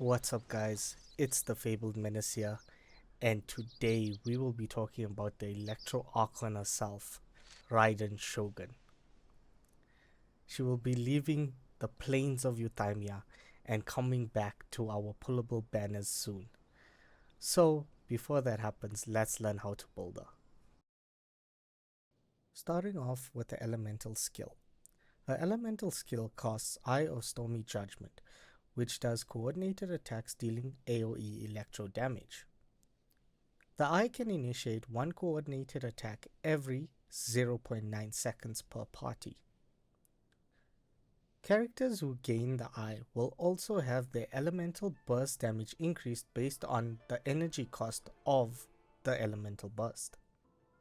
What's up, guys? It's the Fabled Menace here, and today we will be talking about the Electro Archon herself, Raiden Shogun. She will be leaving the plains of Euthymia and coming back to our pullable banners soon. So, before that happens, let's learn how to build her. Starting off with the elemental skill. Her elemental skill casts Eye of Stormy Judgment, which does coordinated attacks dealing AoE electro damage. The eye can initiate one coordinated attack every 0.9 seconds per party. Characters who gain the eye will also have their elemental burst damage increased based on the energy cost of the elemental burst.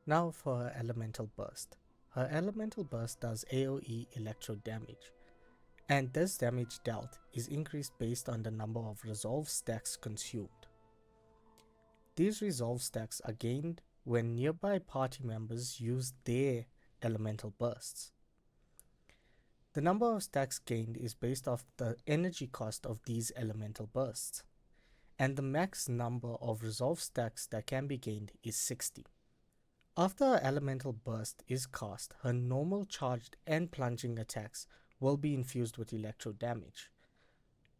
Now for her elemental burst. Her elemental burst does AoE electro damage, and this damage dealt is increased based on the number of resolve stacks consumed. These resolve stacks are gained when nearby party members use their elemental bursts. The number of stacks gained is based off the energy cost of these elemental bursts, and the max number of resolve stacks that can be gained is 60. After her elemental burst is cast, her normal charged and plunging attacks will be infused with electro damage.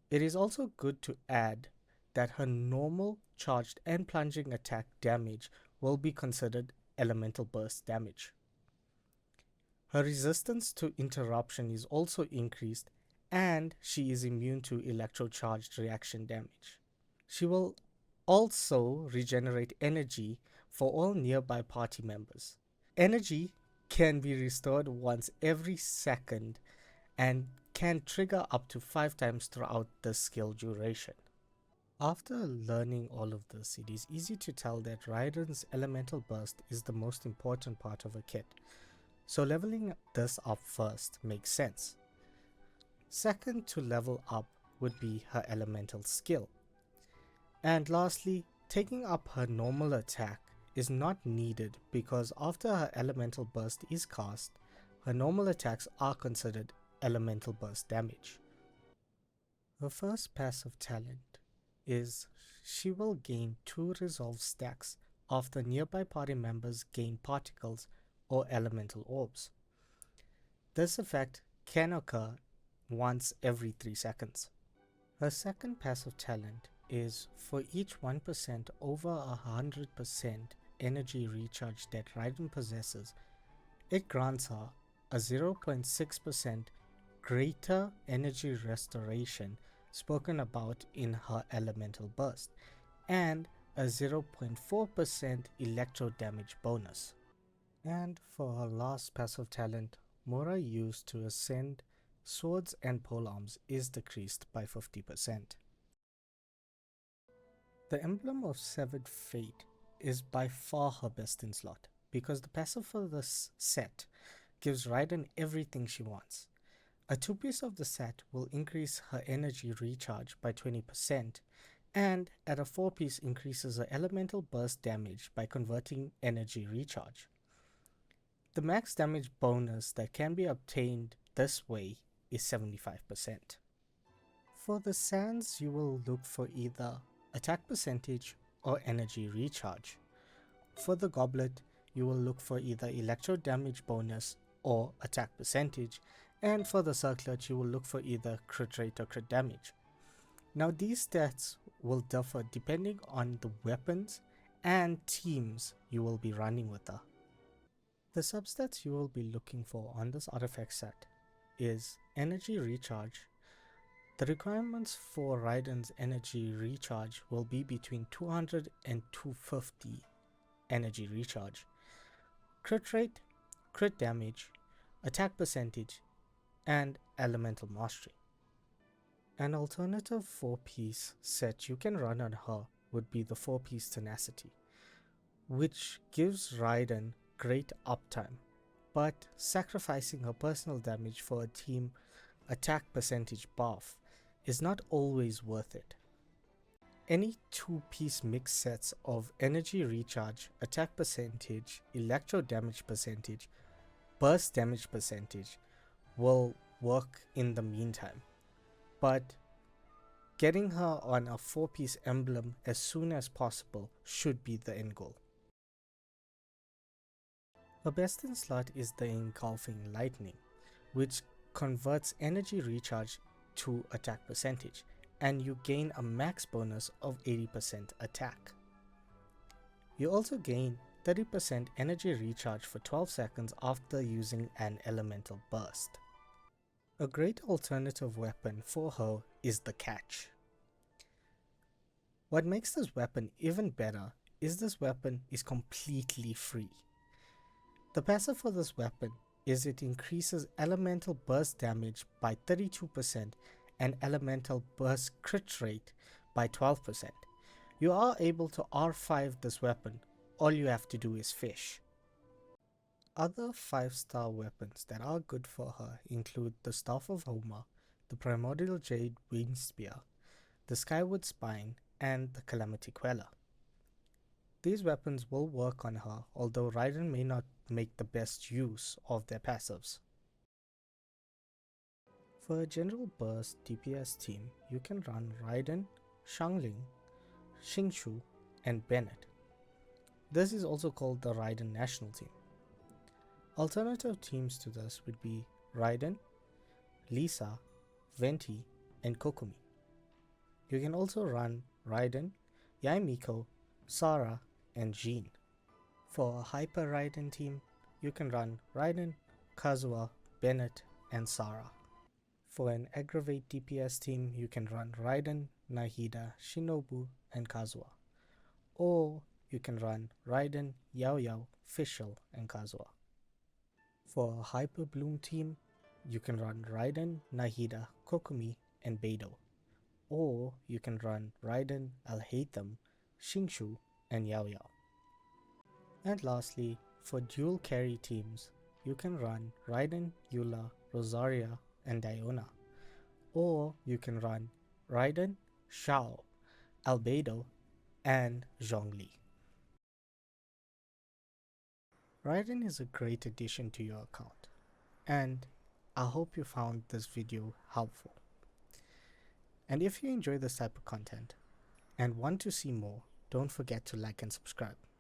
It is also good to add that her normal charged and plunging attack damage will be considered elemental burst damage. Her resistance to interruption is also increased, and she is immune to electrocharged reaction damage. She will also regenerate energy for all nearby party members. Energy can be restored once every second and can trigger up to 5 times throughout the skill duration. After learning all of this, it is easy to tell that Raiden's elemental burst is the most important part of a kit, so leveling this up first makes sense. Second to level up would be her elemental skill. And lastly, taking up her normal attack is not needed because after her elemental burst is cast, her normal attacks are considered elemental burst damage. Her first passive talent is she will gain 2 resolve stacks after nearby party members gain particles or elemental orbs. This effect can occur once every 3 seconds. Her second passive talent is for each 1% over 100% energy recharge that Raiden possesses, it grants her a 0.6% greater energy restoration spoken about in her elemental burst, and a 0.4% electro damage bonus. And for her last passive talent, Mora used to ascend swords and polearms is decreased by 50%. The Emblem of Severed Fate is by far her best in slot, because the passive for this set gives Raiden everything she wants. A 2-piece of the set will increase her energy recharge by 20%, and at a 4-piece increases her elemental burst damage by converting energy recharge. The max damage bonus that can be obtained this way is 75%. For the sands, you will look for either attack percentage or energy recharge. For the goblet, you will look for either electro damage bonus or attack percentage, and for the circlet you will look for either crit rate or crit damage. Now these stats will differ depending on the weapons and teams you will be running with her. The substats you will be looking for on this artifact set is energy recharge. The requirements for Raiden's energy recharge will be between 200 and 250 energy recharge, crit rate, crit damage, attack percentage, and elemental mastery. An alternative 4-piece set you can run on her would be the 4-piece tenacity, which gives Raiden great uptime, but sacrificing her personal damage for a team attack percentage buff is not always worth it. Any 2-piece mix sets of energy recharge, attack percentage, electro damage percentage, burst damage percentage will work in the meantime, but Getting her on a 4-piece emblem as soon as possible should be the end goal. A best in slot is the Engulfing Lightning, which converts energy recharge to attack percentage, and you gain a max bonus of 80% attack. You also gain 30% energy recharge for 12 seconds after using an elemental burst. A great alternative weapon for her is the catch. What makes this weapon even better is this weapon is completely free. The passive for this weapon is it increases elemental burst damage by 32% and elemental burst crit rate by 12%. You are able to R5 this weapon, all you have to do is fish. Other 5-star weapons that are good for her include the Staff of Homer, the Primordial Jade Winged Spear, the Skyward Spine, and the Calamity Queller. These weapons will work on her, although Raiden may not make the best use of their passives. For a general burst DPS team, you can run Raiden, Xiangling, Xingqiu, and Bennett. This is also called the Raiden National Team. Alternative teams to this would be Raiden, Lisa, Venti, and Kokumi. You can also run Raiden, Yaimiko, Sara, and Jean. For a Hyper Raiden team, you can run Raiden, Kazuha, Bennett, and Sara. For an Aggravate DPS team, you can run Raiden, Nahida, Shinobu, and Kazuha. Or you can run Raiden, Yao Yao, Fischl, and Kazuha. For a Hyper Bloom team, you can run Raiden, Nahida, Kokumi, and Beidou. Or you can run Raiden, Alhaitham, Xingqiu, and Yao Yao. And lastly, for dual carry teams, you can run Raiden, Eula, Rosaria, and Diona. Or you can run Raiden, Shao, Albedo, and Zhongli. Raiden is a great addition to your account, and I hope you found this video helpful. And if you enjoy this type of content and want to see more, don't forget to like and subscribe.